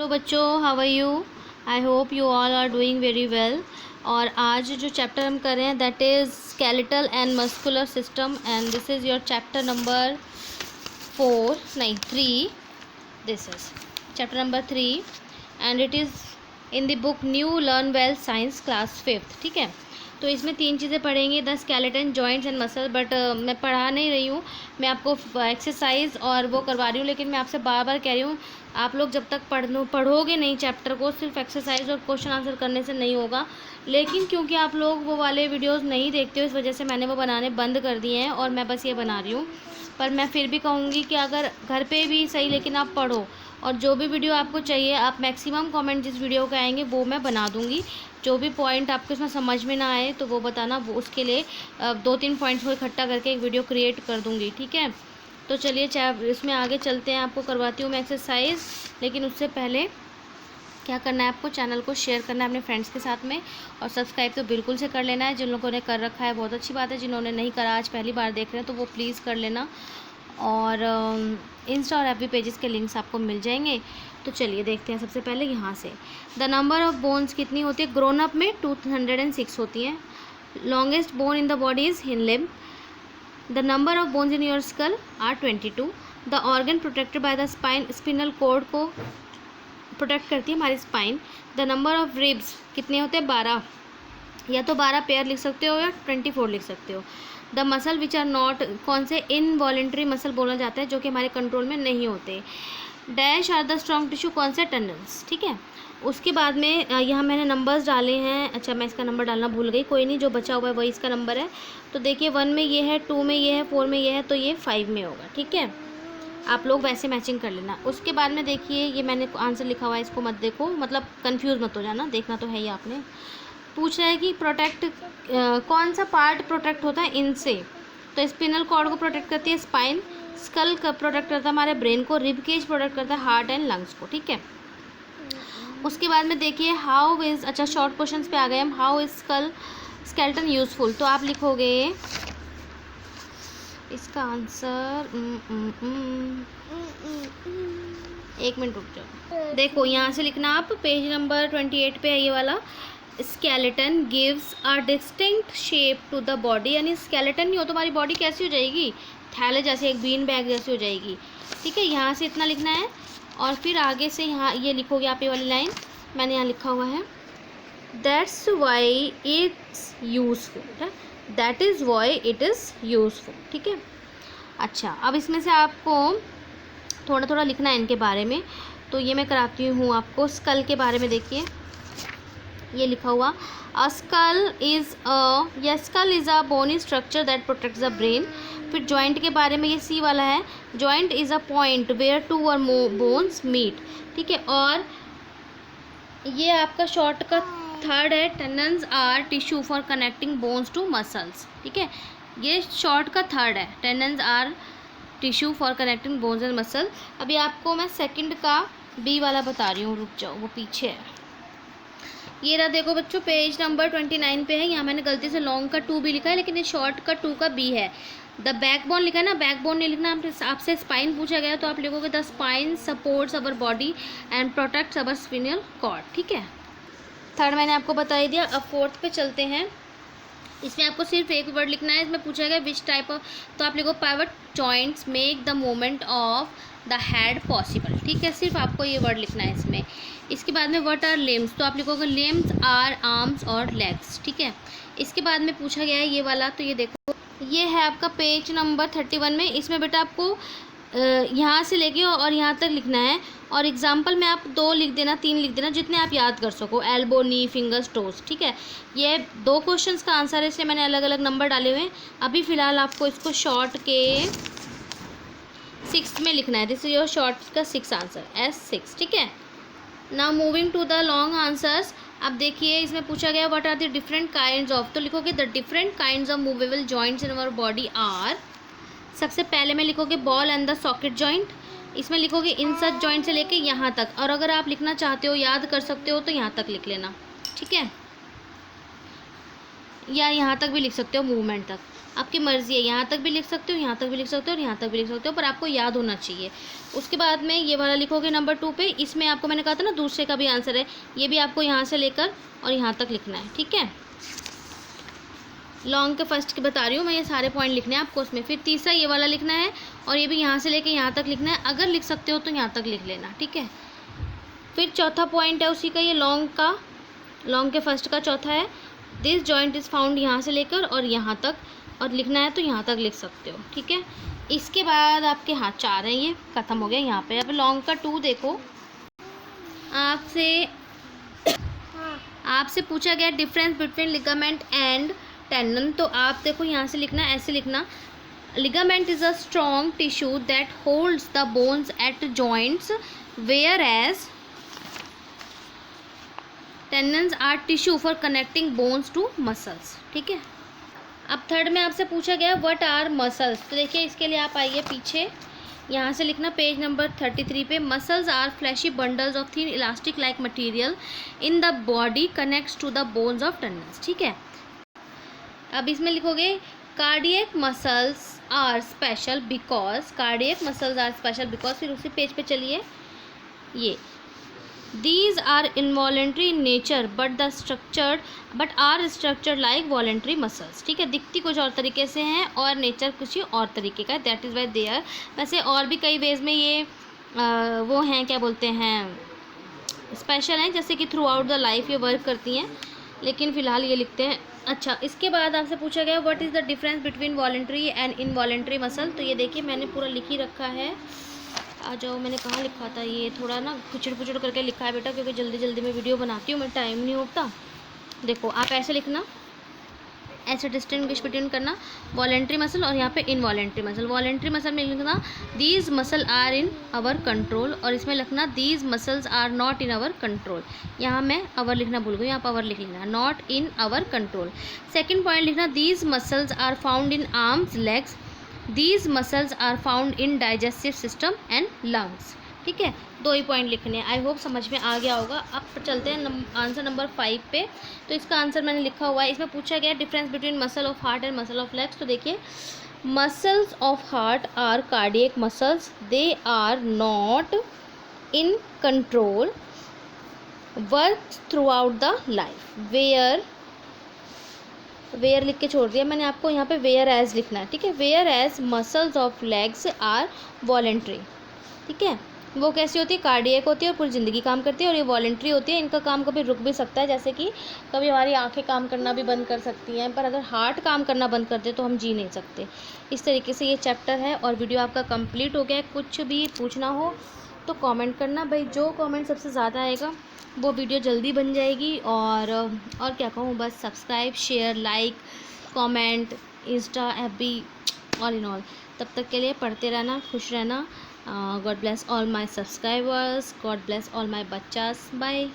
Hello बच्चों, how are you? I hope you all are doing very well. और आज जो चैप्टर हम कर रहे हैं that is skeletal and muscular system and this is your chapter number 3। This is chapter number 3 and it is in the book new learn well science class 5th। ठीक है, तो इसमें 3 चीज़ें पढ़ेंगे, the skeleton, joints and muscle. But मैं पढ़ा नहीं रही हूँ, मैं आपको एक्सरसाइज और वो करवा रही हूँ। लेकिन मैं आपसे बार बार कह रही हूँ, आप लोग जब तक पढ़ोगे नहीं चैप्टर को, सिर्फ एक्सरसाइज और क्वेश्चन आंसर करने से नहीं होगा। लेकिन क्योंकि आप लोग वो वाले वीडियोस नहीं देखते हो, इस वजह से मैंने वो बनाने बंद कर दिए हैं और मैं बस ये बना रही हूँ। पर मैं फिर भी कहूँगी कि अगर घर पे भी सही, लेकिन आप पढ़ो। और जो भी वीडियो आपको चाहिए, आप मैक्सिमम कमेंट जिस वीडियो के आएंगे वो मैं बना दूँगी। जो भी पॉइंट आपको इसमें समझ में ना आए तो वो बताना, वो उसके लिए 2-3 पॉइंट्स को इकट्ठा करके एक वीडियो क्रिएट कर दूँगी। ठीक है, तो चलिए इसमें आगे चलते हैं। आपको करवाती हूँ मैं एक्सरसाइज, लेकिन उससे पहले क्या करना है, आपको चैनल को शेयर करना है अपने फ्रेंड्स के साथ में, और सब्सक्राइब तो बिल्कुल से कर लेना है। जिन लोगों ने कर रखा है बहुत अच्छी बात है, जिन्होंने नहीं करा, आज पहली बार देख रहे हैं, तो वो प्लीज़ कर लेना। और इंस्टा और एफबी पेजेस के लिंक्स आपको मिल जाएंगे। तो चलिए देखते हैं सबसे पहले यहाँ से। द नंबर ऑफ बोन्स कितनी होती है? ग्रोन अप में 206 होती हैं। Longest bone in the body is hind limb. The number of bones in your skull are 22। The organ protected by the spine, spinal cord को प्रोटेक्ट करती है हमारी spine. The number of ribs कितने होते हैं? 12। या तो 12 पेयर लिख सकते हो या 24 लिख सकते हो। The muscle which are not, कौन से इनवॉलेंट्री मसल बोला जाता है जो कि हमारे कंट्रोल में नहीं होते। Dash are the strong tissue, कौन से? टेंडन्स। ठीक है, उसके बाद में यहाँ मैंने नंबर्स डाले हैं। अच्छा, मैं इसका नंबर डालना भूल गई, कोई नहीं, जो बचा हुआ है वही इसका नंबर है। तो देखिए 1 में ये है, 2 में ये है, 4 में ये है, तो ये 5 में होगा। ठीक है, आप लोग वैसे मैचिंग कर लेना। उसके बाद में देखिए ये मैंने आंसर लिखा हुआ है, इसको मत देखो, मतलब कंफ्यूज मत हो जाना, देखना तो है ही आपने। पूछ रहा है कि प्रोटेक्ट कौन सा पार्ट प्रोटेक्ट होता है इनसे? तो स्पिनल कॉर्ड को प्रोटेक्ट करती है स्पाइन, स्कल का प्रोटेक्ट करता है हमारे ब्रेन को, रिब केज प्रोटेक्ट करता है हार्ट एंड लंग्स को। ठीक है, उसके बाद में देखिए हाउ इज़, अच्छा शॉर्ट क्वेश्चंस पे आ गए हम। How is skeleton useful? तो आप लिखोगे इसका आंसर, एक मिनट रुक जाओ। देखो यहाँ से लिखना आप, पेज नंबर 28 पे है ये वाला। Skeleton gives a distinct shape to the body, यानी स्केलेटन नहीं हो तो हमारी बॉडी कैसी हो जाएगी? थैले जैसे, एक बीन बैग जैसी हो जाएगी। ठीक है, यहाँ से इतना लिखना है। और फिर आगे से यहाँ ये लिखोगे आप, ये वाली लाइन मैंने यहाँ लिखा हुआ है, that's why it's useful, that is why it is useful. ठीक है, अच्छा अब इसमें से आपको थोड़ा थोड़ा लिखना है इनके बारे में, तो ये मैं कराती हूँ आपको। स्कल के बारे में देखिए, ये लिखा हुआ, a skull is a bony structure that protects the brain. फिर जॉइंट के बारे में, ये सी वाला है, joint is a point where 2 और मोर बोन्स मीट। ठीक है, और ये आपका शॉर्ट का 3rd है, tendons are tissue for connecting bones to muscles. ठीक है, ये शॉर्ट का 3rd है, tendons are tissue for connecting bones and muscle. अभी आपको मैं सेकंड का बी वाला बता रही हूँ, रुक जाओ, वो पीछे है। ये रहा, देखो बच्चों, पेज नंबर 29 पे है। यहाँ मैंने गलती से लॉन्ग का 2 भी लिखा है, लेकिन ये शॉर्ट का 2 का बी है। द बैकबोन लिखा है ना, बैकबोन नहीं लिखना। आपसे स्पाइन पूछा गया तो आप लिखोगे the spine supports our body and protects our spinal cord. ठीक है, 3rd मैंने आपको बता ही दिया। अब 4th पे चलते हैं। इसमें आपको सिर्फ एक वर्ड लिखना है। इसमें पूछा गया विच टाइप ऑफ, तो आप लिखो pivot joints make the movement of the head possible. ठीक है, सिर्फ आपको ये वर्ड लिखना है इसमें। इसके बाद में व्हाट आर लिम्स, तो आप लिखोगे लिम्स आर आर्म्स और लेग्स। ठीक है, इसके बाद में पूछा गया है ये वाला, तो ये देखो, ये है आपका पेज नंबर 31 में। इसमें बेटा आपको यहाँ से लेके और यहाँ तक लिखना है, और एग्जाम्पल में आप 2 लिख देना, 3 लिख देना, जितने आप याद कर सको, एल्बो, नी, फिंगर्स, टोज। ठीक है, ये 2 क्वेश्चंस का आंसर है, इसलिए मैंने अलग अलग नंबर डाले हुए हैं। अभी फ़िलहाल आपको इसको शॉर्ट के 6 में लिखना है। दिस इज योर शॉर्ट का 6 आंसर, S6। ठीक है, now moving to the long answers. अब देखिए इसमें पूछा गया what are the different kinds of, तो लिखोगे the different kinds of movable joints in our body are. सबसे पहले में लिखोगे ball and the socket joint. इसमें लिखोगे इंसर्ट जॉइंट से लेके यहाँ तक, और अगर आप लिखना चाहते हो, याद कर सकते हो, तो यहाँ तक लिख लेना। ठीक है, या यहाँ तक भी लिख सकते हो, मूवमेंट तक, आपकी मर्ज़ी है। यहाँ तक भी लिख सकते हो, यहाँ तक भी लिख सकते हो और यहाँ तक भी लिख सकते हो, पर आपको याद होना चाहिए। उसके बाद में ये वाला लिखोगे नंबर 2 पे। इसमें आपको मैंने कहा था ना दूसरे का भी आंसर है, ये भी आपको यहाँ से लेकर और यहाँ तक लिखना है, ठीक है। लॉन्ग के फर्स्ट की बता रही हूँ मैं, ये सारे पॉइंट लिखने हैं आपको उसमें। फिर तीसरा ये वाला लिखना है और ये भी यहाँ से लेके यहाँ तक लिखना है। अगर लिख सकते हो तो यहाँ तक लिख लेना, ठीक है। फिर चौथा पॉइंट है उसी का, ये लॉन्ग का, लॉन्ग के फर्स्ट का चौथा है, दिस जॉइंट इज़ फाउंड, यहाँ से लेकर और यहाँ तक, और लिखना है तो यहाँ तक लिख सकते हो, ठीक है। इसके बाद आपके, हाँ 4 हैं, ये ख़त्म हो गया यहाँ पे। अब लॉन्ग का 2 देखो, आपसे पूछा गया difference between ligament and tendon. तो आप देखो यहाँ से लिखना, ऐसे लिखना, ligament is a strong tissue that holds the bones at joints, whereas tendons are tissue for connecting bones to muscles, ठीक है। अब थर्ड में आपसे पूछा गया व्हाट आर मसल्स। तो देखिए इसके लिए आप आइए पीछे, यहाँ से लिखना पेज नंबर 33 पे, muscles are fleshy bundles of thin elastic like material in the body connects to the bones of tendons, ठीक है। अब इसमें लिखोगे cardiac muscles are special because, cardiac muscles are special because, फिर उसी पेज पे चलिए, ये these are involuntary in nature but are structured like voluntary muscles, ठीक है। दिखती कुछ और तरीके से हैं और नेचर कुछ और तरीके का है, that is why they are. वैसे और भी कई वेज में ये वो हैं, क्या बोलते हैं, स्पेशल हैं, जैसे कि थ्रू आउट द लाइफ ये वर्क करती हैं, लेकिन फ़िलहाल ये लिखते हैं। अच्छा, इसके बाद आपसे पूछा गया what is the difference between voluntary and involuntary muscle. तो ये देखिए मैंने पूरा लिख ही रखा है, आ जाओ, मैंने कहाँ लिखा था, ये थोड़ा ना कुचड़ पुचड़ करके लिखा है बेटा, क्योंकि जल्दी जल्दी में वीडियो बनाती हूँ मैं, टाइम नहीं होता। देखो आप ऐसे लिखना, ऐसे डिस्टिंग्विश बिटवीन करना वॉलेंट्री मसल और यहाँ पे इनवॉलेंट्री मसल। वॉलेंट्री मसल में लिखना these muscle are in our control, और इसमें लिखना these muscles are not in our control. यहाँ मैं आवर लिखना भूल गई, यहाँ पर आवर लिख लेना, not in our control. Second point लिखना these muscles are found in arms, legs, these muscles are found in digestive system and lungs, ठीक है। 2 ही पॉइंट लिखने हैं। आई होप समझ में आ गया होगा। अब चलते हैं आंसर नंबर 5 पे। तो इसका आंसर मैंने लिखा हुआ है, इसमें पूछा गया difference between muscle of heart and muscle of legs. तो देखिए muscles of heart are cardiac muscles, they are not in control, work throughout the life, where लिख के छोड़ दिया मैंने आपको, यहाँ पे वेयर एज लिखना है, ठीक है। Whereas muscles of legs are voluntary, ठीक है। वो कैसी होती है, कार्डियक होती है और पूरी ज़िंदगी काम करती है, और ये वॉलेंट्री होती है, इनका काम कभी रुक भी सकता है, जैसे कि कभी हमारी आंखें काम करना भी बंद कर सकती हैं, पर अगर हार्ट काम करना बंद कर दे तो हम जी नहीं सकते। इस तरीके से ये चैप्टर है और वीडियो आपका कंप्लीट हो गया है। कुछ भी पूछना हो तो कमेंट करना भाई, जो कमेंट सबसे ज़्यादा आएगा वो वीडियो जल्दी बन जाएगी। और क्या कहूँ, बस subscribe, share, like, comment, Insta, FB, all in all. तब तक के लिए पढ़ते रहना, खुश रहना। God bless all my subscribers, God bless all my बच्चास, bye।